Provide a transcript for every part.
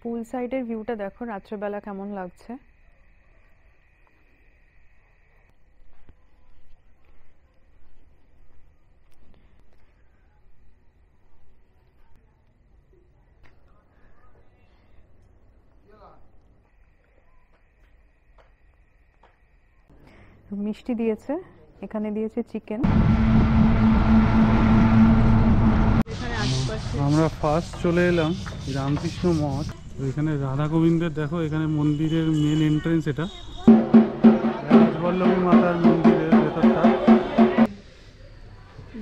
পুল সাইডের ভিউটা দেখো রাত্রেবেলা কেমন লাগছে। মিষ্টি দিয়েছে, এখানে দিয়েছে চিকেন। আমরা ফার্স্ট চলে এলাম রামকৃষ্ণ মঠ। এখানে রাধা গোবিন্দের দেখো, এখানে মন্দিরের মেন এন্ট্রেন্স, এটা রাজবল্লভী মাতার মন্দিরের ভেতরটা।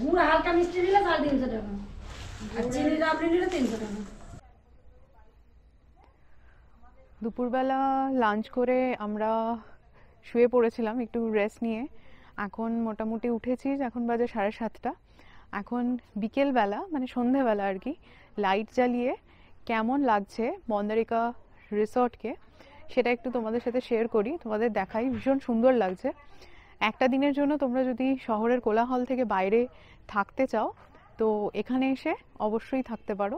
গুড় হালকা মিষ্টি নিলে 350 টাকা, আর চিনি রাবড়ি নিলে 300 টাকা। দুপুরবেলা লাঞ্চ করে আমরা শুয়ে পড়েছিলাম একটু রেস্ট নিয়ে। এখন মোটামুটি উঠেছি, এখন বাজে 7:30। এখন বিকেলবেলা মানে সন্ধেবেলা আর কি, লাইট জ্বালিয়ে কেমন লাগছে বন্দরিকা রিসর্টকে সেটা একটু তোমাদের সাথে শেয়ার করি, তোমাদের দেখাই। ভীষণ সুন্দর লাগছে। একটা দিনের জন্য তোমরা যদি শহরের কোলাহল থেকে বাইরে থাকতে চাও তো এখানে এসে অবশ্যই থাকতে পারো,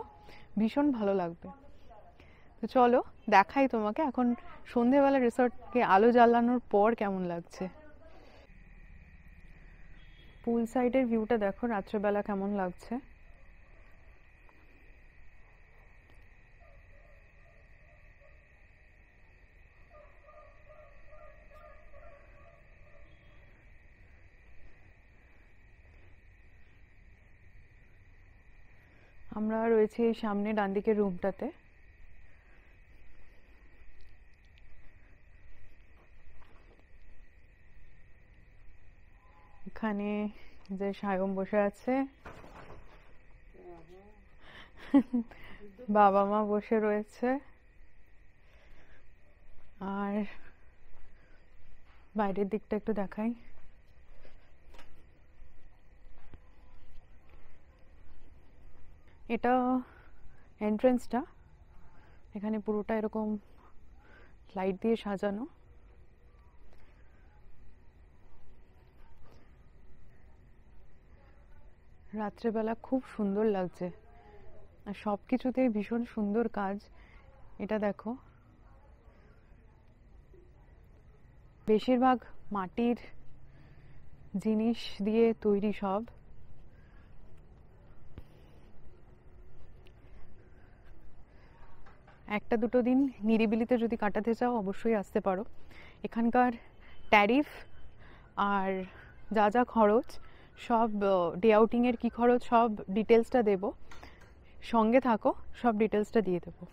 ভীষণ ভালো লাগবে। তো চলো দেখাই তোমাকে এখন সন্ধেবেলা রিসর্টকে আলো জ্বালানোর পর কেমন লাগছে। পুল সাইডের ভিউটা দেখো রাত্রেবেলা কেমন লাগছে। আমরা রয়েছি এই সামনে ডান দিকের রুমটাতে। এখানে যে সায়ম বসে আছে, বাবা মা বসে রয়েছে, আর বাইরের দিকটা একটু দেখাই। এটা এন্ট্রেন্সটা, এখানে পুরোটা এরকম লাইট দিয়ে সাজানো। রাত্রেবেলা খুব সুন্দর লাগছে, আর সব কিছুতেই ভীষণ সুন্দর কাজ। এটা দেখো বেশিরভাগ মাটির জিনিস দিয়ে তৈরি সব। একটা দুটো দিন নিরিবিলিতে যদি কাটাতে চাও অবশ্যই আসতে পারো। এখানকার ট্যারিফ আর যা যা খরচ সব, ডে আউটিংয়ের কী খরচ সব ডিটেলসটা দেবো, সঙ্গে থাকো, সব ডিটেলসটা দিয়ে দেবো।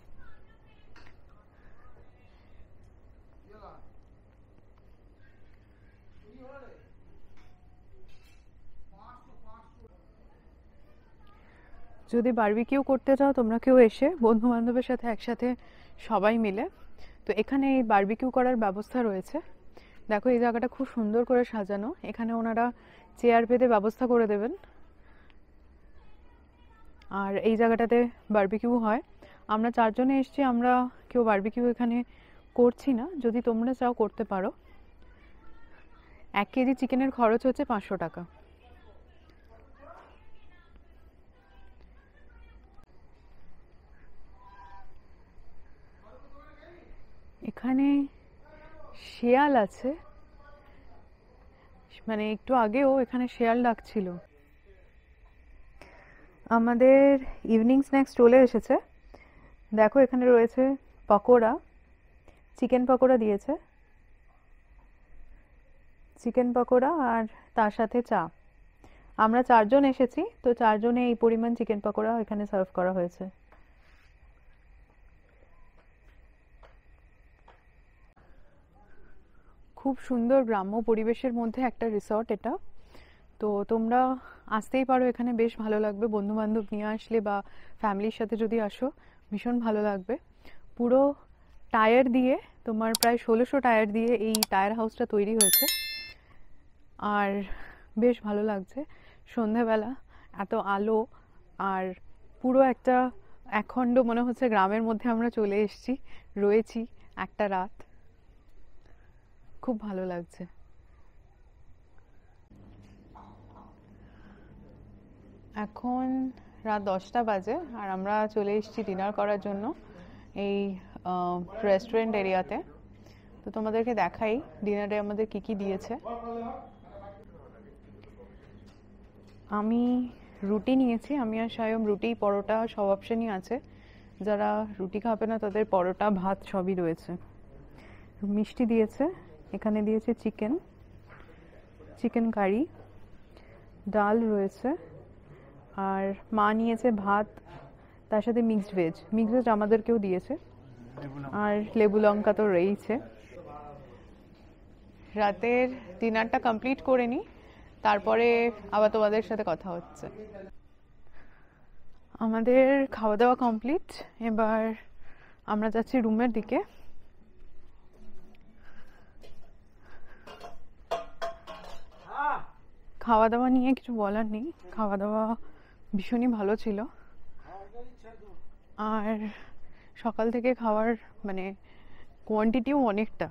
যদি বারবিকিউ করতে চাও তোমরা কেউ এসে বন্ধু বান্ধবের সাথে একসাথে সবাই মিলে, তো এখানে এই বারবিকিউ করার ব্যবস্থা রয়েছে। দেখো এই জায়গাটা খুব সুন্দর করে সাজানো, এখানে ওনারা চেয়ার পেতে ব্যবস্থা করে দেবেন, আর এই জায়গাটাতে বারবিকিউ হয়। আমরা 4 জনে এসেছি, আমরা কেউ বারবিকিউ এখানে করছি না, যদি তোমরা চাও করতে পারো। 1 কেজি চিকেনের খরচ হচ্ছে 500 টাকা। এখানে শেয়াল আছে, মানে একটু আগেও এখানে শেয়াল ডাকছিল। আমাদের ইভিনিং স্ন্যাক্স চলে এসেছে। দেখো এখানে রয়েছে পকোড়া, চিকেন পকোড়া দিয়েছে, চিকেন পকোড়া আর তার সাথে চা। আমরা 4 জন এসেছি, তো 4 জনে এই পরিমাণ চিকেন পকোড়া এখানে সার্ভ করা হয়েছে। খুব সুন্দর গ্রাম্য পরিবেশের মধ্যে একটা রিসর্ট এটা, তো তোমরা আসতেই পারো এখানে, বেশ ভালো লাগবে। বন্ধু বান্ধব নিয়ে আসলে বা ফ্যামিলির সাথে যদি আসো ভীষণ ভালো লাগবে। পুরো টায়ার দিয়ে, তোমার প্রায় 1600 টায়ার দিয়ে এই টায়ার হাউসটা তৈরি হয়েছে, আর বেশ ভালো লাগছে। সন্ধেবেলা এত আলো, আর পুরো একটা একখণ্ড মনে হচ্ছে গ্রামের মধ্যে আমরা চলে এসেছি, রয়েছি একটা রাত, খুব ভালো লাগছে। এখন রাত 10টা বাজে, আর আমরা চলে এসেছি ডিনার করার জন্য। এই রেস্টুরেন্ট এরিয়াতে। তো তোমাদেরকে দেখাই ডিনারে আমাদের কি কি দিয়েছে। আমি রুটি নিয়েছি, আমি আর সায়ম রুটি পরোটা সব অপশনই আছে। যারা রুটি খাবে না তাদের পরোটা ভাত সবই রয়েছে। মিষ্টি দিয়েছে, এখানে দিয়েছে চিকেন কারি, ডাল রয়েছে, আর মা নিয়েছে ভাত, তার সাথে মিক্সড ভেজ আমাদেরকেও দিয়েছে, আর লেবু লঙ্কা তো রয়েইছে। রাতের ডিনারটা কমপ্লিট করে নিই, তারপরে আবার তোমাদের সাথে কথা হচ্ছে। আমাদের খাওয়া দাওয়া কমপ্লিট, এবার আমরা যাচ্ছি রুমের দিকে। খাওয়া দাওয়া নিয়ে কিছু বলার নেই, খাওয়া দাওয়া ভীষণই ভালো ছিল। আর সকাল থেকে খাওয়ার মানে কোয়ান্টিটিও অনেকটা,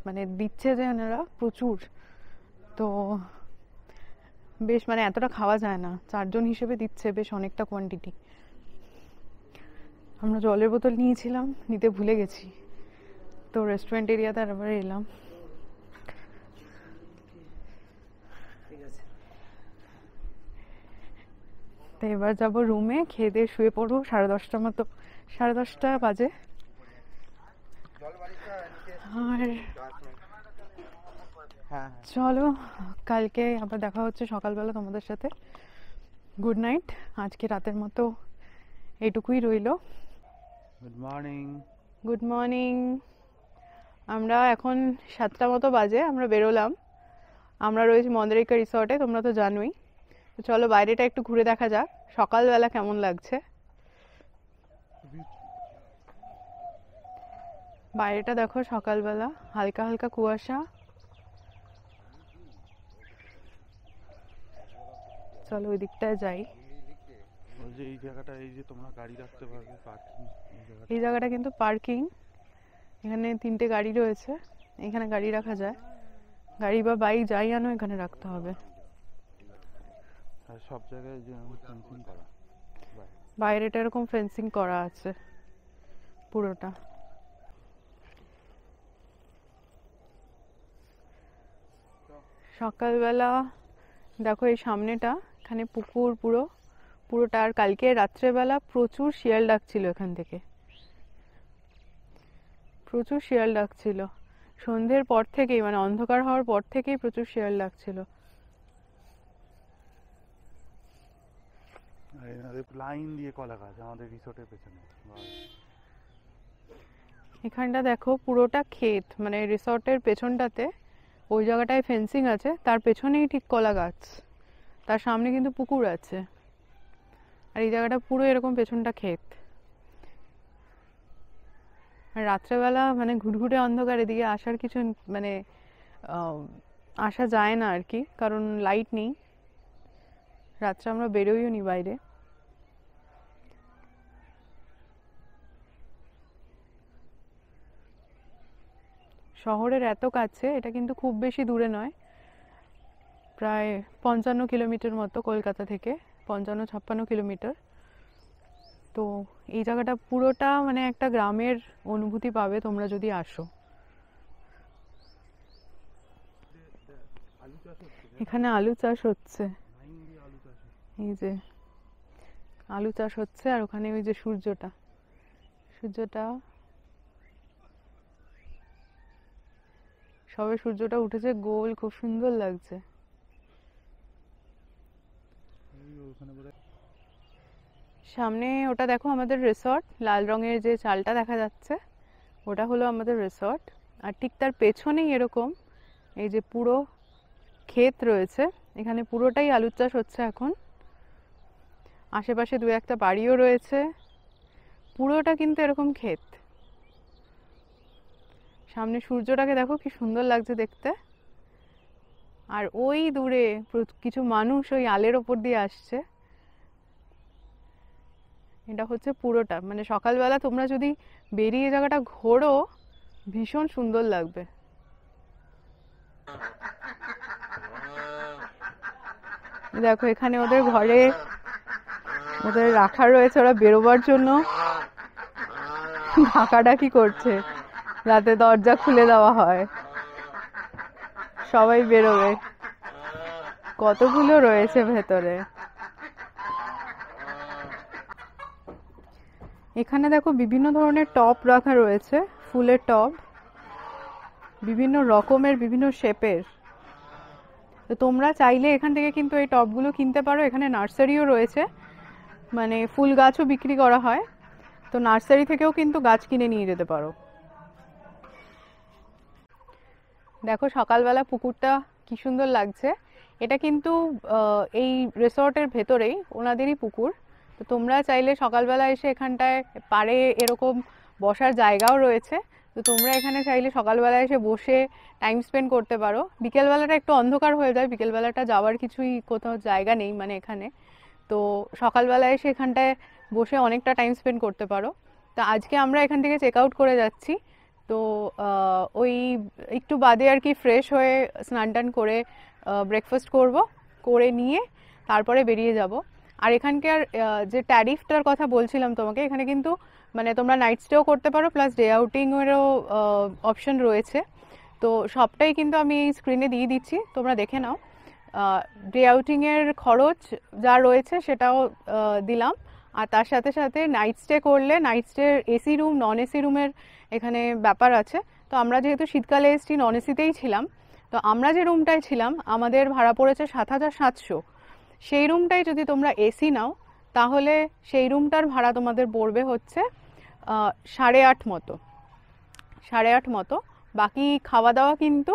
মানে দিচ্ছে যে এনারা প্রচুর, তো বেশ মানে এতটা খাওয়া যায় না, 4 জন হিসেবে দিচ্ছে বেশ অনেকটা কোয়ান্টিটি। আমরা জলের বোতল নিয়েছিলাম, নিতে ভুলে গেছি, তো রেস্টুরেন্ট এরিয়াতে আবার এলাম। তো এবার যাবো রুমে, খেয়ে দিয়ে শুয়ে পড়বো 10:30 মতো, 10:30 বাজে। আর চলো কালকে আবার দেখা হচ্ছে সকালবেলা তোমাদের সাথে। গুড নাইট, আজকে রাতের মতো এইটুকুই রইলো। Good morning. আমরা এখন 7টা মতো বাজে, আমরা বেরোলাম। আমরা রয়েছি মন্দারিকা রিসর্টে, তোমরা তো জানোই। তো চলো বাইরেটা একটু ঘুরে দেখা যাক সকালবেলা কেমন লাগছে। বাইরেটা দেখো সকালবেলা, হালকা হালকা কুয়াশা। চলো ওই দিকটায় যাই। এই জায়গাটা, এই যে তোমরা গাড়ি রাখতে পারবে, পার্কিং। এই জায়গাটা কিন্তু পার্কিং, এখানে 3টে গাড়ি রয়েছে, এখানে গাড়ি রাখা যায়। গাড়ি বা বাইক যাই আনো এখানে রাখতে হবে। আর সব জায়গায় যে ফেন্সিং করা, বাইরেটা এরকম ফেন্সিং করা আছে পুরোটা। সকালবেলা দেখো এই সামনেটা, এখানে পুকুর পুরোটা। আর কালকে রাত্রেবেলা প্রচুর শিয়াল ডাকছিল, এখান থেকে প্রচুর শিয়াল ডাকছিল। সন্ধ্যের পর থেকেই, মানে অন্ধকার হওয়ার পর থেকেই প্রচুর শিয়াল ডাকছিল। লাইন দিয়ে কলা গাছ আমাদের রিসোর্টের পেছনে। এখানটা দেখো পুরোটা ক্ষেত, মানে রিসর্টের পেছনটাতে ওই জায়গাটায় ফেন্সিং আছে, তার পেছনেই ঠিক কলা গাছ, তার সামনে কিন্তু পুকুর আছে, আর এই জায়গাটা পুরো এরকম পেছনটা ক্ষেত। আর রাত্রেবেলা মানে ঘুটঘুটে অন্ধকার, এদিকে আসার কিছু মানে আসা যায় না আর কি, কারণ লাইট নেই। রাত্রে আমরা বেরোইও নি বাইরে। শহরের এত কাছে, এটা কিন্তু খুব বেশি দূরে নয়, প্রায় 55 কিলোমিটার মতো কলকাতা থেকে, 55-56 কিলোমিটার। তো এই জায়গাটা পুরোটা মানে একটা গ্রামের অনুভূতি পাবে তোমরা যদি আসো। এখানে আলু চাষ হচ্ছে, এই যে আলু চাষ হচ্ছে, আর ওখানে ওই যে সূর্যটা সবে সূর্যটা উঠেছে গোল, খুব সুন্দর লাগছে। সামনে ওটা দেখো আমাদের রিসর্ট, লাল রঙের যে চালটা দেখা যাচ্ছে ওটা হলো আমাদের রিসর্ট। আর ঠিক তার পেছনেই এরকম এই যে পুরো ক্ষেত রয়েছে, এখানে পুরোটাই আলু চাষ হচ্ছে এখন। আশেপাশে 2-1টা বাড়িও রয়েছে, পুরোটা কিন্তু এরকম ক্ষেত। সামনে সূর্যটাকে দেখো কি সুন্দর লাগছে দেখতে। আর ওই দূরে কিছু মানুষ ওই আলের ওপর দিয়ে আসছে। এটা হচ্ছে পুরোটা, মানে সকালবেলা তোমরা যদি বেরিয়ে জায়গাটা ঘোরো ভীষণ সুন্দর লাগবে। দেখো এখানে ওদের ঘরে ওদের রাখা রয়েছে, ওরা বেরোবার জন্য ডাকাডাকি করছে যাতে দরজা খুলে দেওয়া হয়, সবাই বেরোবে। কতগুলো রয়েছে ভেতরে। এখানে দেখো বিভিন্ন ধরনের টব রাখা রয়েছে, ফুলের টব, বিভিন্ন রকমের, বিভিন্ন শেপের। তো তোমরা চাইলে এখান থেকে কিন্তু এই টবগুলো কিনতে পারো। এখানে নার্সারিও রয়েছে, মানে ফুল গাছও বিক্রি করা হয়, তো নার্সারি থেকেও কিন্তু গাছ কিনে নিয়ে যেতে পারো। দেখো সকালবেলা পুকুরটা কি সুন্দর লাগছে। এটা কিন্তু এই রিসর্টের ভেতরেই ওনাদেরই পুকুর। তো তোমরা চাইলে সকালবেলা এসে এখানটায় পাড়ে এরকম বসার জায়গাও রয়েছে, তো তোমরা এখানে চাইলে সকালবেলা এসে বসে টাইম স্পেন্ড করতে পারো। বিকেলবেলাটা একটু অন্ধকার হয়ে যায়, বিকেলবেলাটা যাওয়ার কিছুই কোথাও জায়গা নেই মানে এখানে। তো সকালবেলা এসে এখানটায় বসে অনেকটা টাইম স্পেন্ড করতে পারো। তো আজকে আমরা এখান থেকে চেক আউট করে যাচ্ছি। তো ওই একটু বাদে আর কি ফ্রেশ হয়ে স্নান টান করে ব্রেকফাস্ট করব, করে নিয়ে তারপরে বেরিয়ে যাব। আর এখানকার যে ট্যারিফটার কথা বলছিলাম তোমাকে, এখানে কিন্তু মানে তোমরা নাইট স্টেও করতে পারো, প্লাস ডে আউটিংয়েরও অপশন রয়েছে। তো সবটাই কিন্তু আমি এই স্ক্রিনে দিয়ে দিচ্ছি, তোমরা দেখে নাও। ডে আউটিংয়ের খরচ যা রয়েছে সেটাও দিলাম। আর তার সাথে সাথে নাইট স্টে করলে night stay AC room, non AC রুমের এখানে ব্যাপার আছে। তো আমরা যেহেতু শীতকালে এসছি, নন এসিতেই ছিলাম, তো আমরা যে রুমটায় ছিলাম আমাদের ভাড়া পড়েছে 7,700। সেই রুমটাই যদি তোমরা এসি নাও তাহলে সেই রুমটার ভাড়া তোমাদের পড়বে হচ্ছে 8.5 মতো, 8.5 মতো। বাকি খাওয়া দাওয়া কিন্তু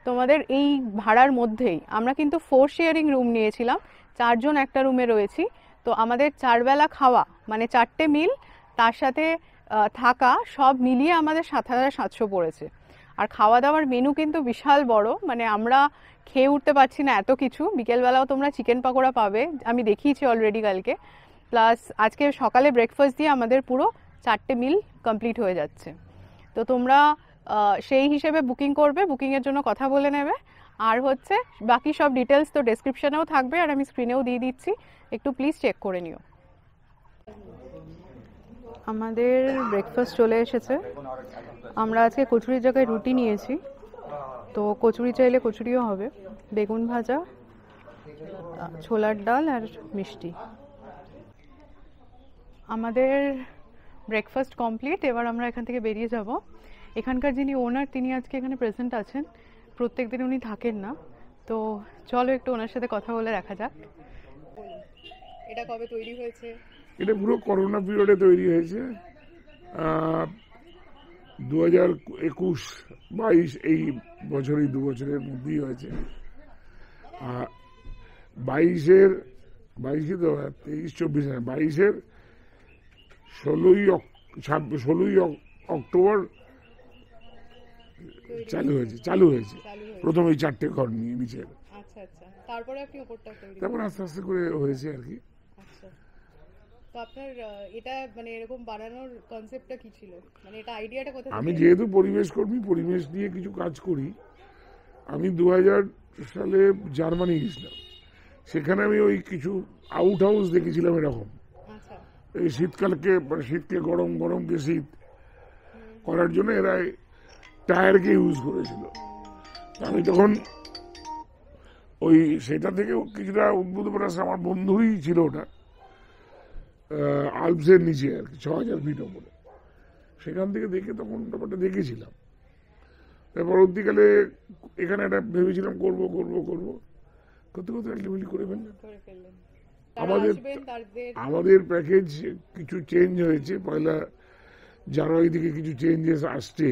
তোমাদের এই ভাড়ার মধ্যেই। আমরা কিন্তু 4 শেয়ারিং রুম নিয়েছিলাম, 4 জন একটা রুমে রয়েছি। তো আমাদের 4 বেলা খাওয়া মানে 4টে মিল, তার সাথে থাকা সব মিলিয়ে আমাদের 7,700 পড়েছে। আর খাওয়া দাওয়ার মেনু কিন্তু বিশাল বড়, মানে আমরা খেয়ে উঠতে পারছি না এত কিছু। বিকেলবেলাও তোমরা চিকেন পাকোড়া পাবে, আমি দেখিয়েছি অলরেডি কালকে। প্লাস আজকে সকালে ব্রেকফাস্ট দিয়ে আমাদের পুরো 4টে মিল কমপ্লিট হয়ে যাচ্ছে। তো তোমরা সেই হিসেবে বুকিং করবে, বুকিংয়ের জন্য কথা বলে নেবে। আর হচ্ছে বাকি সব ডিটেলস তো ডেসক্রিপশনেও থাকবে আর আমি স্ক্রিনেও দিয়ে দিচ্ছি, একটু প্লিজ চেক করে নিও। আমাদের ব্রেকফাস্ট চলে এসেছে। আমরা আজকে কচুরির জায়গায় রুটি নিয়েছি, তো কচুরি চাইলে কচুরিও হবে, বেগুন ভাজা, ছোলার ডাল আর মিষ্টি। আমাদের ব্রেকফাস্ট কমপ্লিট, এবার আমরা এখান থেকে বেরিয়ে যাব। এখানকার যিনি ওনার তিনি আজকে এখানে প্রেজেন্ট আছেন, প্রত্যেক দিন উনি থাকেন না। তো চলো একটু ওনার সাথে কথা বলে দেখা যাক। এটা কবে তৈরি হয়েছে? এটা পুরো করোনা পিরিয়ডে তৈরি হয়েছে, 2021-22 এই বছরই, 2 বছরের মধ্যেই হয়েছে। 22-এর 16ই অক্টোবর চালু হয়েছে প্রথম এই 4টে ঘর নিয়ে নিচের। আচ্ছা আচ্ছা, তারপরে আপনি উপরটা তৈরি তারপর আস্তে আস্তে করে হয়েছে আর কি। আচ্ছা, তো আপনার এটা মানে এরকম বানানোর কনসেপ্টটা কি ছিল, মানে এটা আইডিয়াটা কোথা থেকে? আমি যেহেতু পরিবেশ কর্মী, পরিবেশ নিয়ে কিছু কাজ করি। আমি 2000 সালে জার্মানি গেছিলাম, সেখানে আমি ওই কিছু আউট হাউস দেখেছিলাম এরকম। আচ্ছা, এই শীতকালকে মানে শীতকে গরম, গরমকে শীত করার জন্য এরা টায়ারকে ইউজ করেছিল। আমি তখন ওই সেটা থেকেও কিছুটা উদ্বুদ্ধ করে আসছে। আমার বন্ধুই ছিল ওটা, আলপসের নিচে আর কি, 6000 ফিট ওপরে। সেখান থেকে দেখে তখন ব্যাপারটা দেখেছিলাম। পরবর্তীকালে এখানে একটা ভেবেছিলাম করবো করতে আলটিমেটলি করে ফেললাম। আমাদের প্যাকেজ কিছু চেঞ্জ হয়েছে, 1 জানুয়ারি থেকে কিছু চেঞ্জেস আসছে।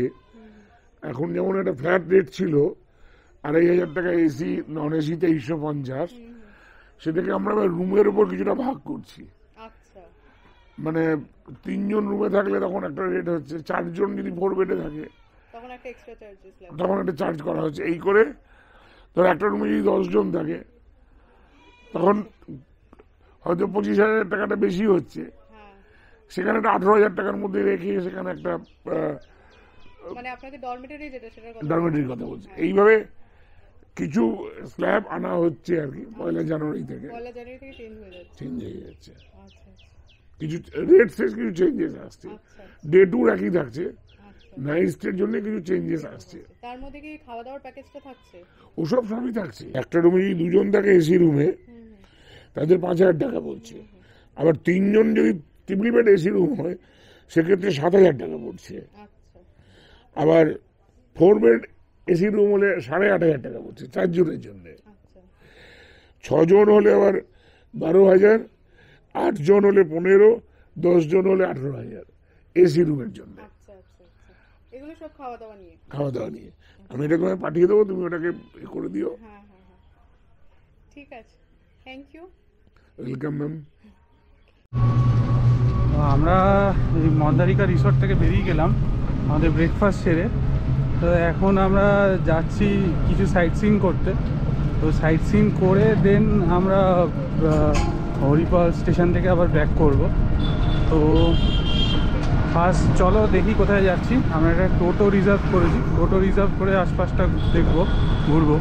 এখন যেমন একটা ফ্ল্যাট রেট ছিল 2500 টাকা এসি, নন এসি 2350, সেটাকে আমরা রুমের উপর কিছুটা ভাগ করছি। মানে 3 জন রুমে থাকলে তখন একটা রেট হচ্ছে, 4 জন যদি 4 বেডে থাকে তখন একটা চার্জ করা হচ্ছে। এই করে ধর একটা রুমে যদি 10 জন থাকে তখন হয়তো 25,000 টাকাটা বেশি হচ্ছে, সেখানে একটা 18,000 টাকার মধ্যে রেখে সেখানে একটা ডরমেটরির কথা বলছি। এইভাবে কিছু স্ল্যাব আনা হচ্ছে আর কি, 1 জানুয়ারি থেকে চেঞ্জ হয়ে যাচ্ছে। কিছু রেট শেষ কিছু চেঞ্জেস আসছে, আচ্ছা ডে টুর একই থাকছে, আচ্ছা। নাইট স্টের জন্য কিছু চেঞ্জেস আসছে। তার মধ্যে কি খাওয়া দাওয়ার প্যাকেজটা থাকছে? ওসব সবই থাকছে। একটা রুমে যদি 2 জন থাকে এসি রুমে তাদের 5,000 টাকা পড়ছে, আবার 3 জন যদি ট্রিপল বেড এসি রুম হয় সেক্ষেত্রে 7,000 টাকা পড়ছে, আচ্ছা আবার 4 বেড এসি রুম হলে 8,500 টাকা পড়ছে 4 জনের জন্য। আচ্ছা 6 জন হলে আবার 12,000, 8 জন হলে 15, 10 জন হলে 18,000 এসি রুমের জন্য আচ্ছা আচ্ছা আচ্ছা। এগুলো সব খাওয়া দাওয়া নিয়ে? খাওয়া দাওয়া নিয়ে। আমি এটা তোমায় পাঠিয়ে দেবো, তুমি ওটাকে করে দিও। হ্যাঁ হ্যাঁ হ্যাঁ, ঠিক আছে, থ্যাংক ইউ। Welcome ma'am. আমরা এই মন্দারিকা রিসর্ট থেকে বেরিয়ে গেলাম আমাদের ব্রেকফাস্ট সেরে। তো এখন আমরা যাচ্ছি কিছু সাইট সিইং করতে। তো সাইট সিইং করে দেন আমরা হরিপাল স্টেশন থেকে আবার ব্যাক করব। তো ফার্স্ট চলো দেখি কোথায় যাচ্ছি। আমরা একটা টোটো রিজার্ভ করেছি, টোটো রিজার্ভ করে আশপাশটা দেখবো, ঘুরবো।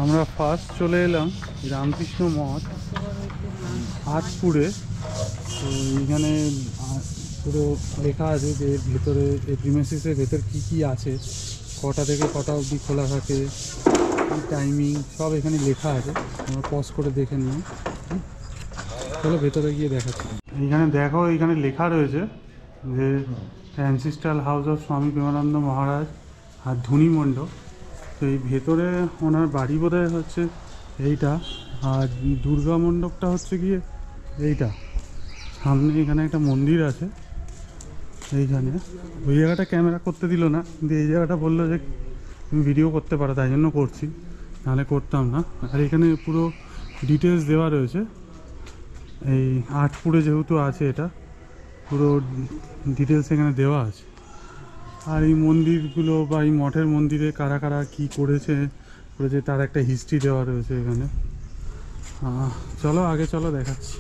আমরা ফার্স্ট চলে এলাম রামকৃষ্ণ মঠ আতপুরে। তো এইখানে পুরো লেখা আছে যে ভেতরে এই প্রিমিসেসের ভেতর কী কী আছে, কটা থেকে কটা অবধি খোলা থাকে, টাইমিং সব এখানে লেখা আছে। আমরা পজ করে দেখে নিই। চলো ভেতরে গিয়ে দেখাচ্ছি। এইখানে দেখো, এইখানে লেখা রয়েছে যে অ্যানসিস্ট্রাল হাউস অফ স্বামী প্রেমানন্দ মহারাজ আর ধুনি মণ্ডপ। তো এই ভেতরে ওনার বাড়ি বোধহয় হচ্ছে এইটা, আর দুর্গা মণ্ডপটা হচ্ছে গিয়ে এইটা। সামনে এখানে একটা মন্দির আছে এইখানে। ওই জায়গাটা ক্যামেরা করতে দিল না, কিন্তু এই জায়গাটা বললো যে তুমি ভিডিও করতে পারো, তাই জন্য করছি, নাহলে করতাম না। আর এখানে পুরো ডিটেলস দেওয়া রয়েছে। এই আটপুরে যেহেতু আছে, এটা পুরো ডিটেলস এখানে দেওয়া আছে। আর এই মন্দিরগুলো বা এই মঠের মন্দিরে কারা কারা কী করেছে তার একটা হিস্ট্রি দেওয়া রয়েছে এখানে। চলো আগে চলো দেখাচ্ছি।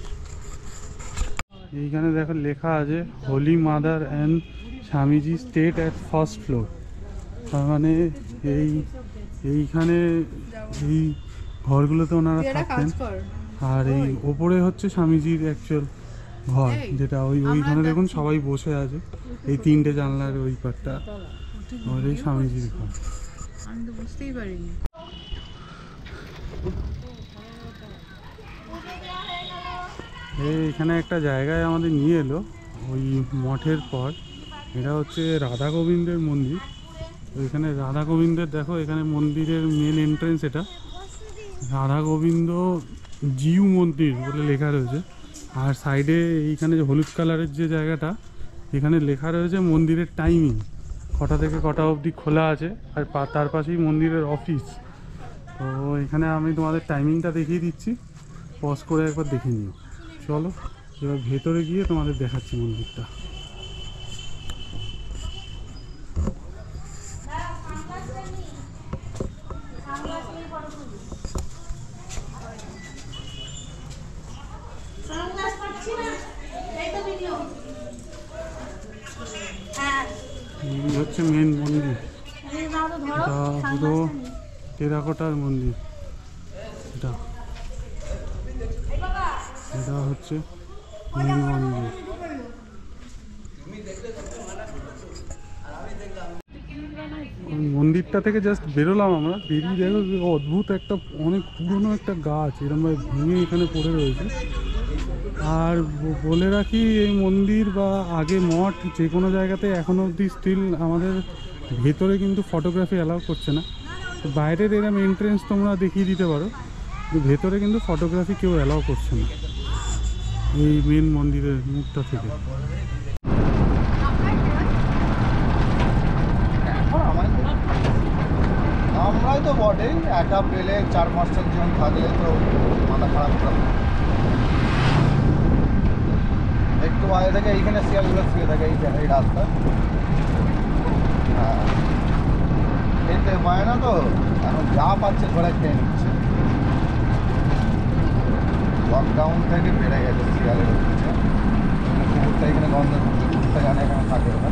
এইখানে দেখো লেখা আছে Holy Mother and Swamiji state at first floor. তার মানে এইখানে এই ঘরগুলোতে ওনারা থাকতেন। আর এই ওপরে হচ্ছে স্বামীজির অ্যাকচুয়াল ঘর, যেটা ওইখানে দেখুন সবাই বসে আছে। এই 3টে জানলার ওই পাটটা এই স্বামীজির ঘর। আমি তো বুঝতেই পারিনি। এইখানে একটা জায়গায় আমাদের নিয়ে এলো ওই মঠের পর। এটা হচ্ছে রাধা গোবিন্দের মন্দির। তো এখানে রাধা গোবিন্দের দেখো, এখানে মন্দিরের মেন এন্ট্রেন্স এটা। রাধা গোবিন্দ জিউ মন্দির বলে লেখা রয়েছে। আর সাইডে এইখানে যে হলুদ কালারের যে জায়গাটা, এখানে লেখা রয়েছে মন্দিরের টাইমিং, কটা থেকে কটা অবধি খোলা আছে। আর তার পাশেই মন্দিরের অফিস। তো এখানে আমি তোমাদের টাইমিংটা দেখিয়ে দিচ্ছি, পজ করে একবার দেখে নিও। চলো এবার ভেতরে গিয়ে তোমাদের দেখাচ্ছি মন্দিরটা। এই হচ্ছে মেন মন্দির। এটা পুরো টেরাকোটার মন্দির। এটা হচ্ছে মেন মন্দির। মন্দিরটা থেকে জাস্ট বেরোলাম আমরা, বেরিয়ে দেখো অদ্ভুত একটা অনেক পুরনো একটা গাছ এরকমভাবে ভেঙে এখানে পড়ে রয়েছে। আর বলে রাখি, এই মন্দির বা আগে মঠ যে কোনো জায়গাতে এখনও অবধি স্টিল আমাদের ভেতরে কিন্তু ফটোগ্রাফি অ্যালাউ করছে না। বাইরের এরকম এন্ট্রেন্স তোমরা দেখিয়ে দিতে পারো, ভেতরে কিন্তু ফটোগ্রাফি কেউ অ্যালাউ করছে না এই মেন মন্দিরের মুখটা থেকে। আমরাই তো বটেই, একা পেলে 4-5টা জন থাকলে তো মাথা খারাপ করে। একটু বাইরে থেকে এইখানে শিয়ালগুলো শুয়ে থাকে এই রাস্তা। হ্যাঁ, খেতে পায় না তো, এখন যা পাচ্ছে ঘোড়া খেয়ে নিচ্ছে। লকডাউন থেকে বেড়ে গেছে শিয়ালের হচ্ছে। কুকুরটা এখানে গন্ধ করছে, কুকুরটা জানে এখানে থাকে ওরা।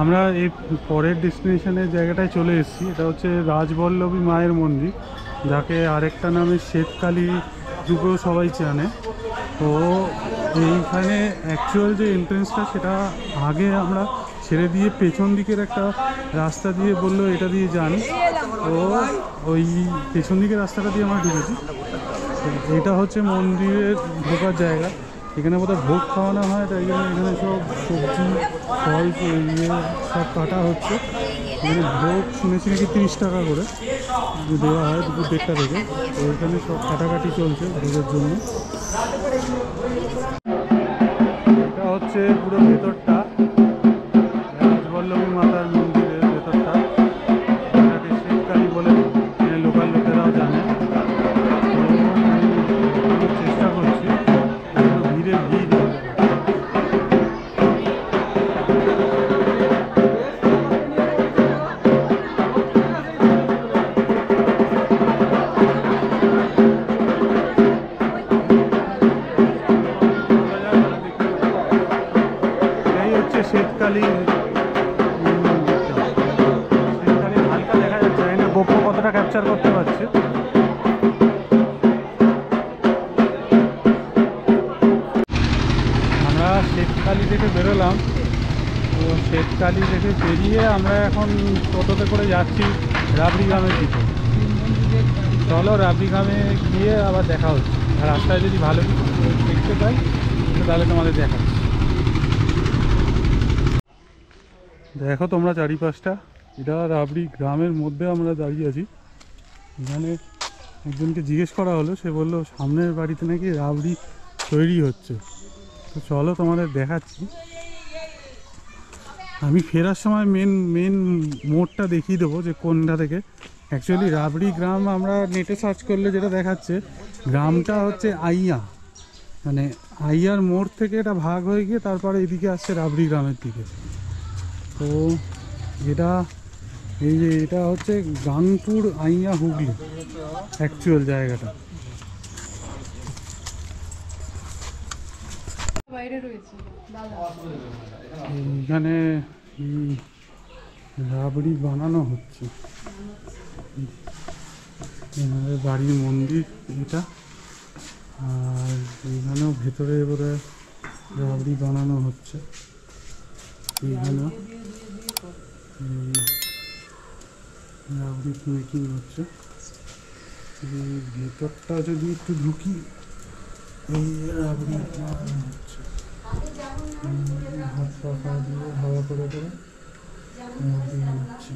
আমরা এই পরের ডেস্টিনেশনের জায়গাটায় চলে এসেছি। এটা হচ্ছে রাজবল্লভী মায়ের মন্দির, যাকে আরেকটা নামে শ্বেতকালী রূপেও সবাই জানে। তো এইখানে অ্যাকচুয়াল যে এন্ট্রেন্সটা সেটা আগে আমরা ছেড়ে দিয়ে পেছন দিকের একটা রাস্তা দিয়ে বললো এটা দিয়ে যান, তো ওই পেছন দিকের রাস্তাটা দিয়ে আমরা ঢুকেছি। এটা হচ্ছে মন্দিরের ঢোকার জায়গা। এখানে বোধহয় ভোগ খাওয়ানো হয়, তাই জন্য এখানে সব সবজি ফল সব কাটা হচ্ছে। এখানে ভোগ শুনেছি নাকি 30 টাকা করে দেওয়া হয় দুপুর 1টা থেকে। তো এখানে সব কাটাকাটি চলছে ভোগের জন্য। এটা হচ্ছে পুরো ভেতরটা, রাজবল্লভী মাতার মন্দিরের ভেতরটা, এটাকে শ্বেতকালী বলে লোকাল লোকেরাও জানে। চেষ্টা করছি, ভিড়ে ভিড় শ্বেতকালী হালকা দেখা যাচ্ছে, এখানে গোপ্র কতটা ক্যাপচার করতে পারছে। আমরা শ্বেতকালী থেকে বেরোলাম, তো শ্বেতকালী থেকে বেরিয়ে আমরা এখন টোটোতে করে যাচ্ছি রাবড়ি গ্রামের দিকে। চলো রাবড়ি গ্রামে গিয়ে আবার দেখা হচ্ছে, আর রাস্তায় যদি ভালো কিছু দেখতে পাই তাহলে তোমাদের দেখাচ্ছি। দেখো তোমরা চারিপাশটা, এটা রাবড়ি গ্রামের মধ্যে আমরা দাঁড়িয়ে আছি। এখানে একজনকে জিজ্ঞেস করা হলো, সে বললো সামনের বাড়িতে নাকি রাবড়ি তৈরি হচ্ছে। তো চলো তোমাদের দেখাচ্ছি। আমি ফেরার সময় মেন মোড়টা দেখিয়ে দেবো যে কোনটা থেকে। অ্যাকচুয়ালি রাবড়ি গ্রাম আমরা নেটে সার্চ করলে যেটা দেখাচ্ছে, গ্রামটা হচ্ছে আইয়া, মানে আইয়ার মোড় থেকে এটা ভাগ হয়ে গিয়ে তারপরে এদিকে আসছে রাবড়ি গ্রামের দিকে। তো এটা হচ্ছে গাংপুর আইয়া হুগলি অ্যাকচুয়াল জায়গাটা। এখানে রাবড়ি বানানো হচ্ছে, এনাদের বাড়ির মন্দির এটা। আর এখানেও ভেতরে এবারে রাবড়ি বানানো হচ্ছে। এখানেও রাবড়ি মেকিং হচ্ছে। ভেতরটা যদি একটু ঢুকি, এই রাবড়ি বানানো হচ্ছে, হাত পাখা দিয়ে হাওয়া করে করে রাবড়ি বানাচ্ছে।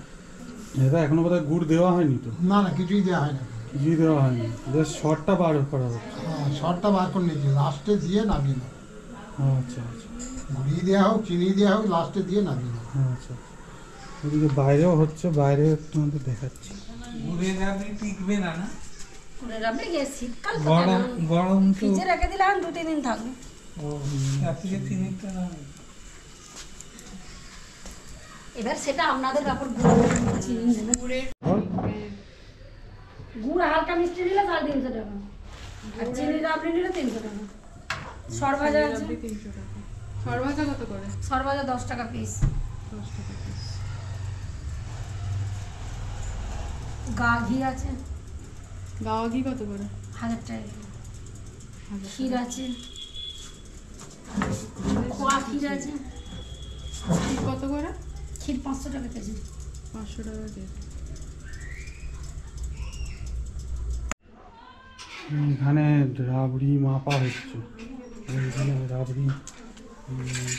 এটা এখনো বোধহয় গুড় দেওয়া হয়নি তো? না না, কিছুই দেওয়া হয় না, কিছুই দেওয়া হয়নি, জাস্ট শর্টটা বার করা হচ্ছে। হ্যাঁ, শর্টটা বার করে নিয়েছি, লাস্টে দিয়ে নামিয়ে নাও। আচ্ছা আচ্ছা, ঘি দেওয়া হোক চিনি দেওয়া হোক, লাস্টে দিয়ে নামিয়ে নাও। আচ্ছা। এদিকে বাইরেও হচ্ছে, বাইরে তোমাদের দেখাচ্ছি। গুড়ের রাবড়ি টিকবে না, না গুড়ের রাবড়ি শীতকাল গরম গরম তো ফ্রিজে রেখে দিলাম 2-3 দিন থাকবে। রাত্রে 3টা না, এবার সেটা আপনাদের ব্যাপার। চিনি দেবেন, গুড় হালকা মিষ্টি নিলে 350 টাকা, আর চিনি রাবড়ি নিলে 300 টাকা। সরভাজা আছে 300 টাকা। সরভাজা কত করে? সরভাজা 10 টাকা পিস। 10 টাকা পিস। গা ঘি আছে, গাওয়া ঘি কত করে? 1000 টাকা। ক্ষীর আছে, খোয়া ক্ষীর আছে। ক্ষীর কত করে? ক্ষীর 500 টাকা কেজি। 500 টাকা কেজি। এখানে রাবড়ি মাপা হচ্ছে, এখানে রাবড়ি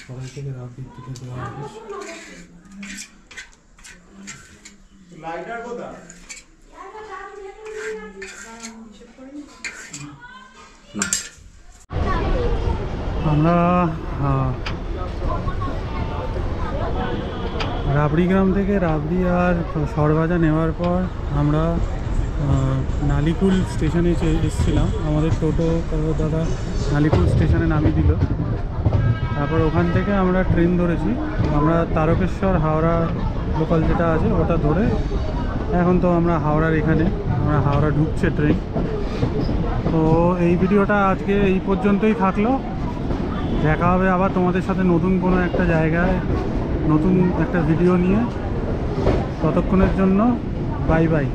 কড়াই থেকে রাবড়ি তুলে দেওয়া হচ্ছে। আমরা রাবড়ি গ্রাম থেকে রাবড়ি আর সরভাজা নেওয়ার পর আমরা নালিকুল স্টেশনে এসেছিলাম। আমাদের টোটো দাদা নালিকুল স্টেশনে নামিয়ে দিল। তারপর ওখান থেকে আমরা ট্রেন ধরেছি। আমরা তারকেশ্বর হাওড়া লোকাল যেটা আছে ওটা ধরে এখন তো আমরা হাওড়ার এখানে, আমরা হাওড়া ঢুকছে ট্রেন। তো এই ভিডিওটা আজকে এই পর্যন্তই থাকলো। দেখা হবে আবার তোমাদের সাথে নতুন কোনো একটা জায়গায় নতুন একটা ভিডিও নিয়ে। ততক্ষণের জন্য বাই বাই।